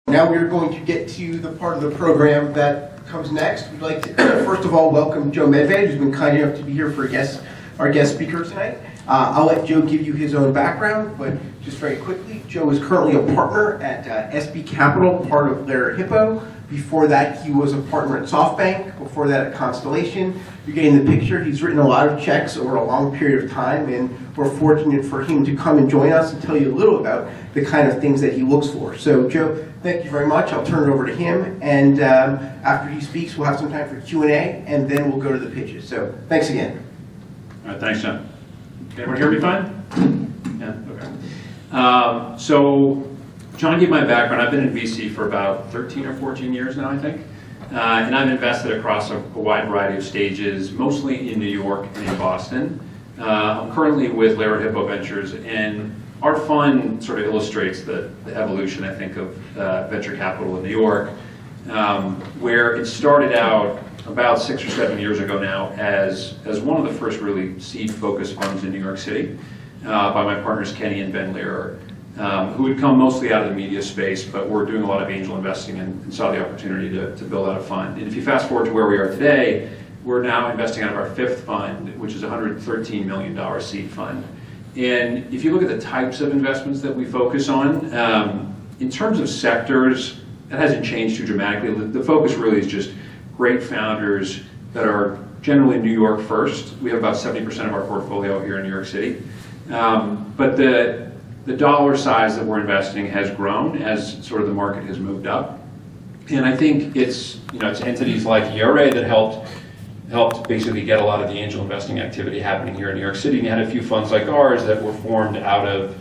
Now we are going to get to the part of the program that comes next. We'd like to first of all welcome Joe Medved, who's been kind enough to be here for our guest speaker tonight. I'll let Joe give you his own background, but just very quickly, Joe is currently a partner at SB Capital, part of their Hippo. Before that, he was a partner at SoftBank. Before that, at Constellation. You're getting the picture. He's written a lot of checks over a long period of time, and we're fortunate for him to come and join us and tell you a little about the kind of things that he looks for. So, Joe, thank you very much. I'll turn it over to him, and after he speaks, we'll have some time for Q&A, and then we'll go to the pitches. So, thanks again. All right, thanks, John. Can everyone hear me fine? Yeah, okay. So, John gave my background. I've been in VC for about 13 or 14 years now, I think. And I've invested across a wide variety of stages, mostly in New York and in Boston. I'm currently with Laird Hippo Ventures, and our fund sort of illustrates the evolution, I think, of venture capital in New York, where it started out about 6 or 7 years ago now as one of the first really seed-focused funds in New York City by my partners Kenny and Ben Lear, who had come mostly out of the media space, but were doing a lot of angel investing and saw the opportunity to build out a fund. And if you fast forward to where we are today, we're now investing out of our 5th fund, which is a $113 million seed fund. And if you look at the types of investments that we focus on, in terms of sectors, that hasn't changed too dramatically. The focus really is just great founders that are generally New York first. We have about 70% of our portfolio here in New York City. But the dollar size that we're investing has grown as sort of the market has moved up. And I think it's entities like ERA that helped basically get a lot of the angel investing activity happening here in New York City. And you had a few funds like ours that were formed out of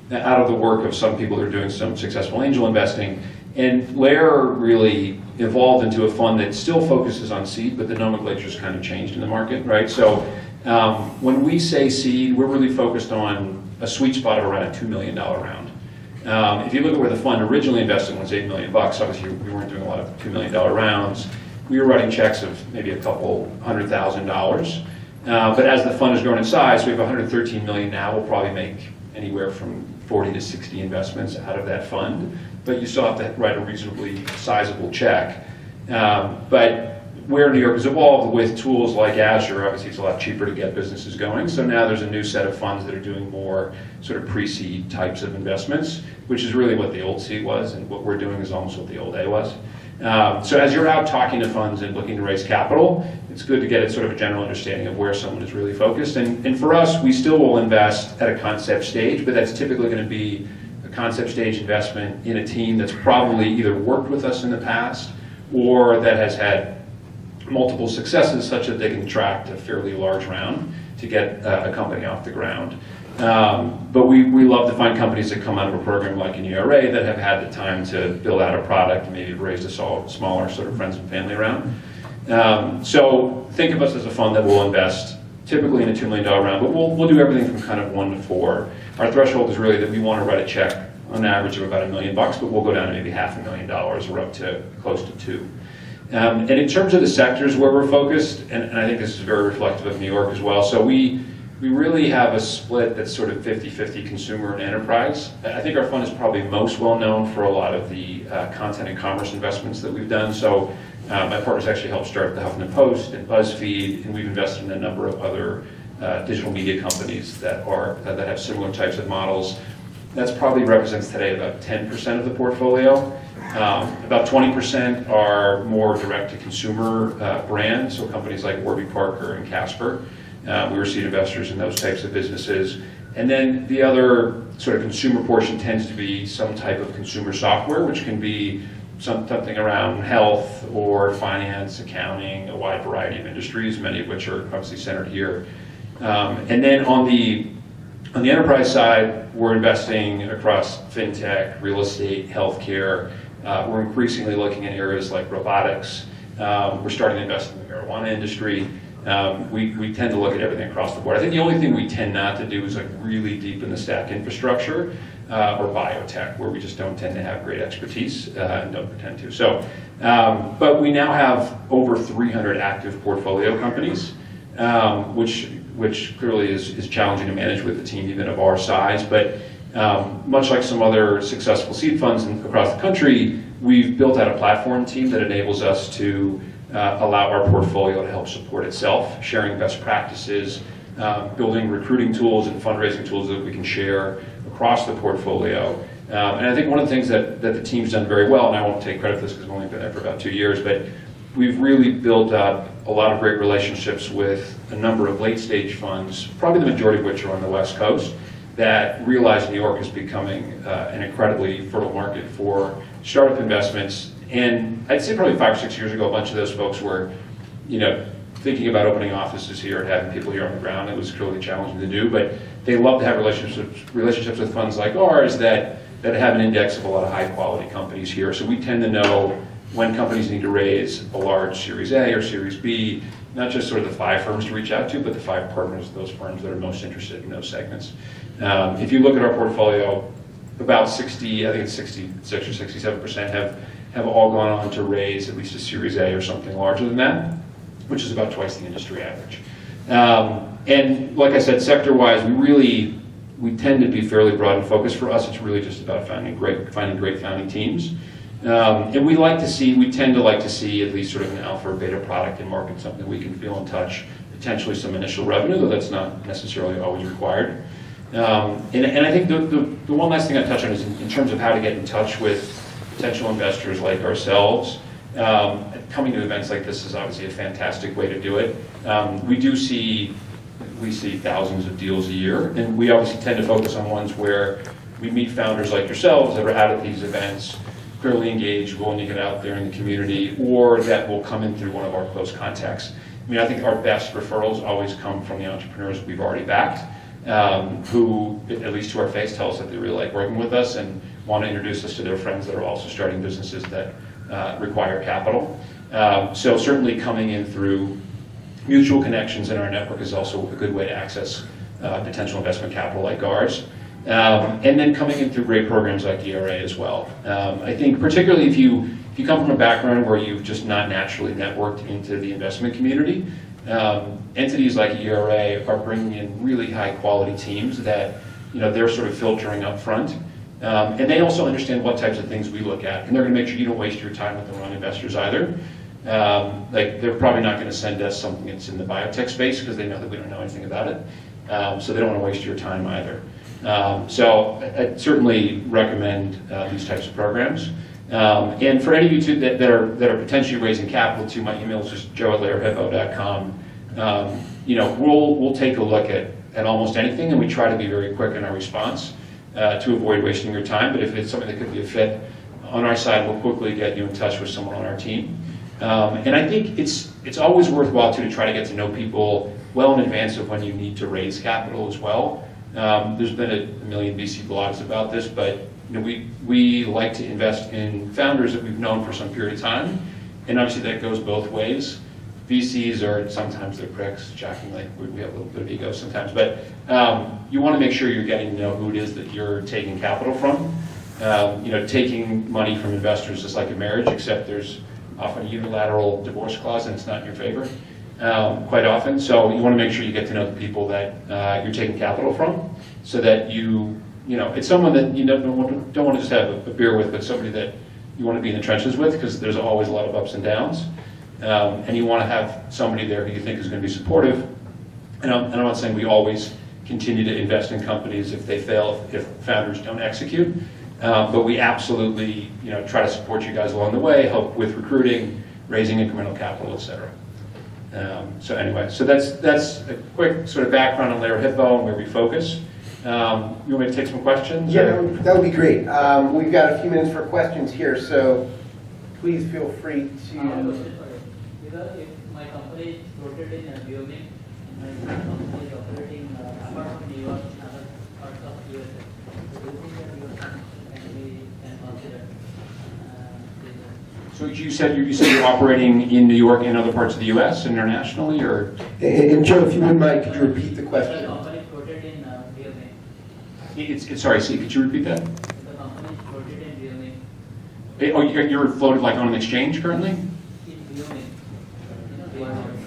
the work of some people who are doing some successful angel investing. And Lair really evolved into a fund that still focuses on seed, but the nomenclature's kind of changed in the market, right? So when we say seed, we're really focused on a sweet spot of around a $2 million round. If you look at where the fund originally invested was $8 million, obviously we weren't doing a lot of $2 million rounds. We were writing checks of maybe a couple $100,000. But as the fund has grown in size, we have $113 million now. We'll probably make anywhere from 40 to 60 investments out of that fund. But you still have to write a reasonably sizable check. But where New York has evolved with tools like Azure, obviously it's a lot cheaper to get businesses going. So now there's a new set of funds that are doing more sort of pre-seed types of investments, which is really what the old seed was, and what we're doing is almost what the old A was. So as you're out talking to funds and looking to raise capital, it's good to get a sort of a general understanding of where someone is really focused. And for us, we still will invest at a concept stage, but that's typically going to be a concept stage investment in a team that's probably either worked with us in the past or that has had multiple successes such that they can attract a fairly large round to get a company off the ground. But we love to find companies that come out of a program like an ERA that have had the time to build out a product and maybe raised a smaller sort of friends and family round. So think of us as a fund that will invest typically in a $2 million round, but we'll do everything from kind of 1 to 4. Our threshold is really that we want to write a check on average of about $1 million, but we'll go down to maybe $500,000 or up to close to 2. And in terms of the sectors where we're focused, and I think this is very reflective of New York as well, so we really have a split that's sort of 50-50 consumer and enterprise. I think our fund is probably most well known for a lot of the content and commerce investments that we've done. So my partners actually helped start the Huffington Post and BuzzFeed, and we've invested in a number of other digital media companies that have similar types of models. That's probably represents today about 10% of the portfolio. About 20% are more direct-to-consumer brands, so companies like Warby Parker and Casper. We were seed investors in those types of businesses. And then the other sort of consumer portion tends to be some type of consumer software, which can be something around health or finance, accounting, a wide variety of industries, many of which are obviously centered here. And then on the enterprise side, we're investing across fintech, real estate, healthcare. We're increasingly looking at areas like robotics. We're starting to invest in the marijuana industry. We tend to look at everything across the board. I think the only thing we tend not to do is like really deep in the stack infrastructure or biotech, where we just don't tend to have great expertise and don't pretend to. So, but we now have over 300 active portfolio companies, which clearly is challenging to manage with a team even of our size. But Much like some other successful seed funds across the country, we've built out a platform team that enables us to allow our portfolio to help support itself, sharing best practices, building recruiting tools and fundraising tools that we can share across the portfolio. And I think one of the things that the team's done very well, and I won't take credit for this because I've only been there for about 2 years, but we've really built up a lot of great relationships with a number of late-stage funds, probably the majority of which are on the West Coast, that realize New York is becoming an incredibly fertile market for startup investments. And I'd say probably 5 or 6 years ago, a bunch of those folks were, thinking about opening offices here and having people here on the ground. It was clearly challenging to do, but they love to have relationships with funds like ours that have an index of a lot of high-quality companies here. So we tend to know when companies need to raise a large Series A or Series B, not just sort of the 5 firms to reach out to, but the 5 partners of those firms that are most interested in those segments. If you look at our portfolio, about 60, I think it's 66 or 67% have all gone on to raise at least a Series A or something larger than that, which is about twice the industry average. And like I said, sector-wise, we tend to be fairly broad and focused. For us, it's really just about finding great founding teams. And we tend to like to see at least sort of an alpha or beta product in market, something we can feel in touch, potentially some initial revenue, though that's not necessarily always required. And I think the one last thing I'd touch on is in terms of how to get in touch with potential investors like ourselves. Coming to events like this is obviously a fantastic way to do it. We see thousands of deals a year, and we obviously tend to focus on ones where we meet founders like yourselves that are out at these events, clearly engaged, willing to get out there in the community, or that will come in through one of our close contacts. I mean, I think our best referrals always come from the entrepreneurs we've already backed, who, at least to our face, tell us that they really like working with us and want to introduce us to their friends that are also starting businesses that require capital. So certainly coming in through mutual connections in our network is also a good way to access potential investment capital like ours. And then coming in through great programs like ERA as well. I think particularly if you come from a background where you've just not naturally networked into the investment community, entities like ERA are bringing in really high quality teams that they're sort of filtering up front. And they also understand what types of things we look at, and they're going to make sure you don't waste your time with the wrong investors either. Like they're probably not going to send us something that's in the biotech space because they know that we don't know anything about it. So they don't want to waste your time either. So I'd certainly recommend these types of programs. And for any of you too that are potentially raising capital too, my email is just joe@layerhippo.com. We'll take a look at almost anything, and we try to be very quick in our response to avoid wasting your time. But if it's something that could be a fit on our side, we'll quickly get you in touch with someone on our team. And I think it's always worthwhile too to try to get to know people well in advance of when you need to raise capital as well. There's been a million VC blogs about this, but we like to invest in founders that we've known for some period of time, and obviously that goes both ways. VCs are sometimes they're pricks, shockingly. We have a little bit of ego sometimes, but you want to make sure you're getting to know who it is that you're taking capital from. Taking money from investors is like a marriage, except there's often a unilateral divorce clause and it's not in your favor quite often. So you want to make sure you get to know the people that you're taking capital from, so that it's someone that you don't want to just have a beer with, but somebody that you want to be in the trenches with, because there's always a lot of ups and downs. And you want to have somebody there who you think is going to be supportive. And I'm not saying we always continue to invest in companies if they fail, if founders don't execute. But we absolutely try to support you guys along the way, help with recruiting, raising incremental capital, et cetera. So anyway, so that's a quick sort of background on Layer Hippo and where we focus. You want me to take some questions? Yeah, that would be great. We've got a few minutes for questions here, so please feel free to... If my company is quoted in Wyoming, and my company is operating apart from New York and other parts of USA, do you think that your company can consider? So you said you're operating in New York and other parts of the U.S. internationally, or? And Joe, if you wouldn't mind, could you repeat the question? The company is quoted in Wyoming. Sorry, see, could you repeat that? The company is quoted in Wyoming. Oh, you're floated like on an exchange currently? In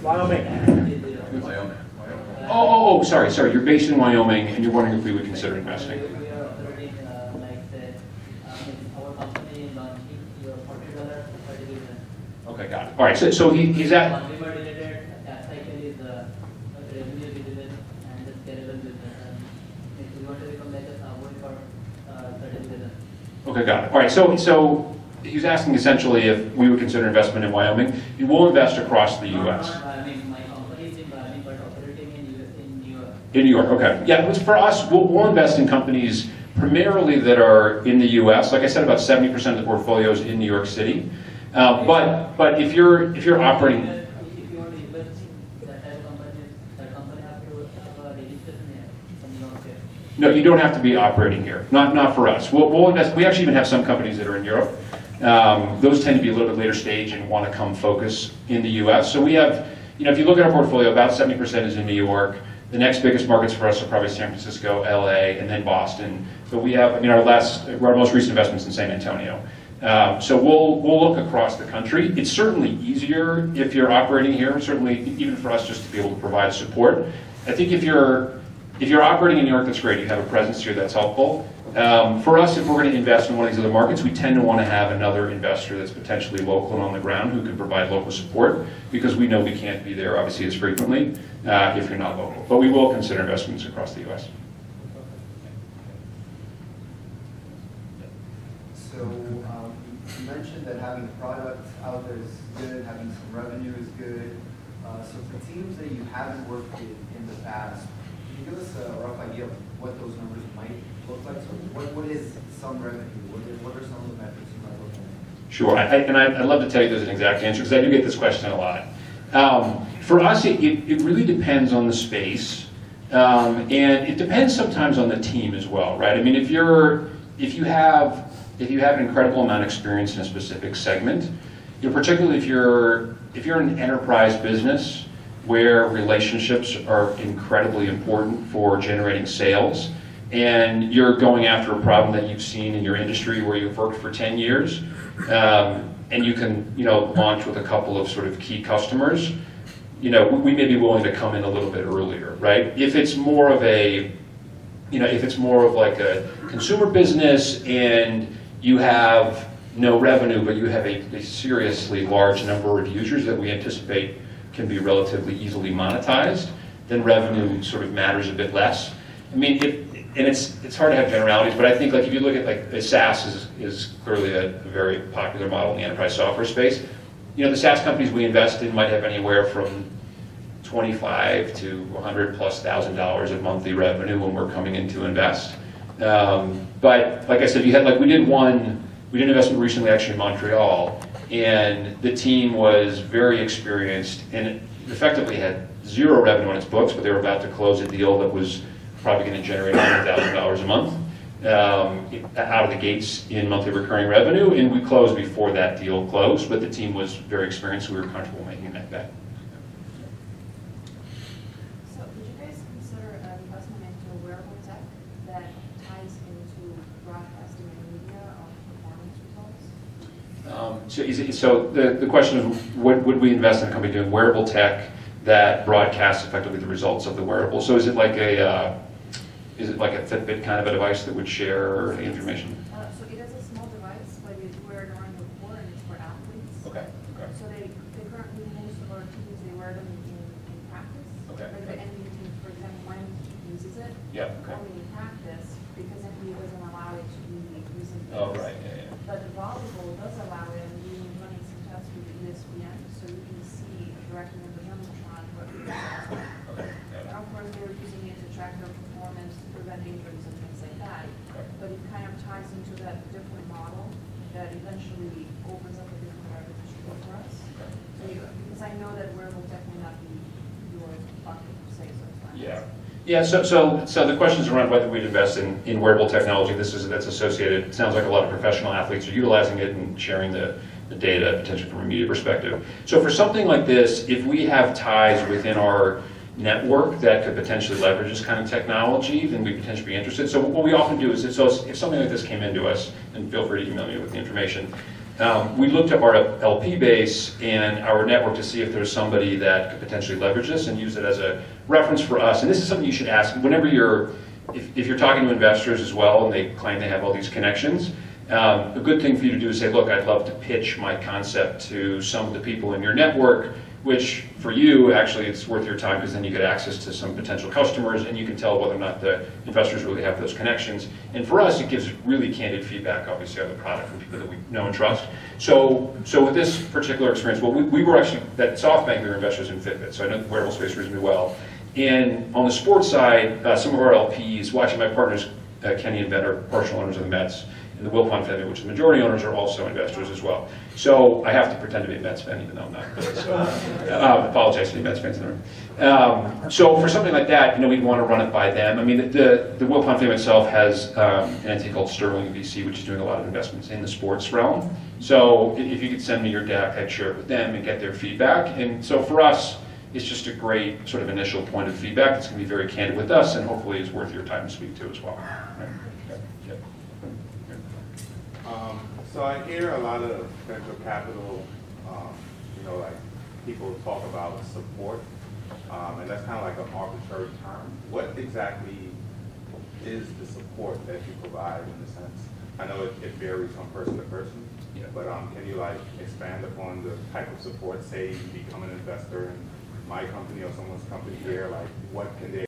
Wyoming. Wyoming. Oh, sorry. You're based in Wyoming, and you're wondering if we would consider investing. We are operating business. Okay, got it. All right, so he's at. Consumer related cash cycle is revenue business and the scalable business. And if you want to become like a someone for certain business. Okay, got it. All right, so he was asking essentially if we would consider investment in Wyoming. We will invest across the U.S. I mean, my company is in Wyoming, but operating in New York. In New York, okay. Yeah, for us, we'll invest in companies primarily that are in the U.S. Like I said, about 70% of the portfolio is in New York City. But if you're operating. If you want to invest in that type of company, that company have to have a registration here from New York State. No, you don't have to be operating here. Not for us. We'll invest. We actually even have some companies that are in Europe. Those tend to be a little bit later stage and want to come focus in the U.S. So we have, if you look at our portfolio, about 70% is in New York. The next biggest markets for us are probably San Francisco, LA, and then Boston. But we have, our most recent investments in San Antonio. So we'll look across the country. It's certainly easier if you're operating here. Certainly, even for us, just to be able to provide support. I think if you're operating in New York, that's great. You have a presence here, that's helpful. For us, if we're going to invest in one of these other markets, we tend to want to have another investor that's potentially local and on the ground who can provide local support, because we know we can't be there, obviously, as frequently if you're not local. But we will consider investments across the U.S. So you mentioned that having product out there is good, having some revenue is good. So for teams that you haven't worked with in the past, can you give us a rough idea of what those numbers might look like? So what is some revenue? What are some of the metrics you might look at? Sure, I'd love to tell you there's an exact answer, because I do get this question a lot. For us, it really depends on the space, and it depends sometimes on the team as well, right? I mean, if you have an incredible amount of experience in a specific segment, particularly if you're an enterprise business where relationships are incredibly important for generating sales, and you're going after a problem that you've seen in your industry where you've worked for 10 years, and you can launch with a couple of sort of key customers, we may be willing to come in a little bit earlier, right? If it's more of like a consumer business and you have no revenue, but you have a seriously large number of users that we anticipate can be relatively easily monetized, then revenue sort of matters a bit less. I mean, it's hard to have generalities, but I think if you look at SaaS is clearly a very popular model in the enterprise software space. The SaaS companies we invest in might have anywhere from $25,000 to $100,000+ of monthly revenue when we're coming in to invest. But like I said, we did an investment recently actually in Montreal, and the team was very experienced and it effectively had zero revenue on its books, but they were about to close a deal that was probably going to generate $100,000 a month out of the gates in monthly recurring revenue, and we closed before that deal closed, but the team was very experienced, so we were comfortable making that bet. So would you guys consider an investment into wearable tech that ties into broadcasting and media of performance results? So the question is, would we invest in a company doing wearable tech that broadcasts effectively the results of the wearable? So is it like a Fitbit kind of a device that would share the information? So it is a small device, but you wear it around your core, and it's for athletes. Okay. So they currently, most of our teams, they wear them in practice. Okay. Like the NBA team, for example, when uses it, Yeah. Okay. only in practice, because NBA doesn't allow it to be used in Oh, games. right. Yeah. But the volleyball does allow it, and we've been running some tests with ESPN, so you can see directly in the jumbotron what the results are. Okay. And of course, they're using it to track their performance, to prevent injuries and things like that. But it kind of ties into that different model that eventually opens up a different revenue stream for us. So because I know that wearable tech may not be your bucket per se, so it's not. Yeah. Yeah, so the question is around whether we'd invest in wearable technology. That's associated. It sounds like a lot of professional athletes are utilizing it and sharing the data, potentially from a media perspective. So for something like this, if we have ties within our network that could potentially leverage this kind of technology, then we'd potentially be interested. So what we often do is, if something like this came into us, and feel free to email me with the information, we looked up our LP base and our network to see if there's somebody that could potentially leverage this and use it as a reference for us. And this is something you should ask whenever if you're talking to investors as well and they claim they have all these connections. A good thing for you to do is say, look, I'd love to pitch my concept to some of the people in your network, which for you, actually, it's worth your time because then you get access to some potential customers and you can tell whether or not the investors really have those connections. And for us, it gives really candid feedback, obviously, on the product from people that we know and trust. So with this particular experience, well, we were actually, at SoftBank, we were investors in Fitbit, so I know the wearable space reasonably well. And on the sports side, some of our LPs, watching my partners, Kenny and Ben, are partial owners of the Mets, and the Wilpon family, which the majority owners are also investors as well. So I have to pretend to be a Mets fan, even though I'm not. So, apologize to the Mets fans in the room. So for something like that, we'd want to run it by them. I mean, the Wilpon family itself has an entity called Sterling VC, which is doing a lot of investments in the sports realm. So if you could send me your deck, I'd share it with them and get their feedback. And so for us, it's just a great sort of initial point of feedback that's going to be very candid with us, and hopefully is worth your time to speak to as well. Right? Yep. So I hear a lot of venture capital, like people talk about support, and that's kind of like an arbitrary term. What exactly is the support that you provide in a sense? I know it varies from person to person, but can you expand upon the type of support? Say you become an investor in my company or someone's company here, what can they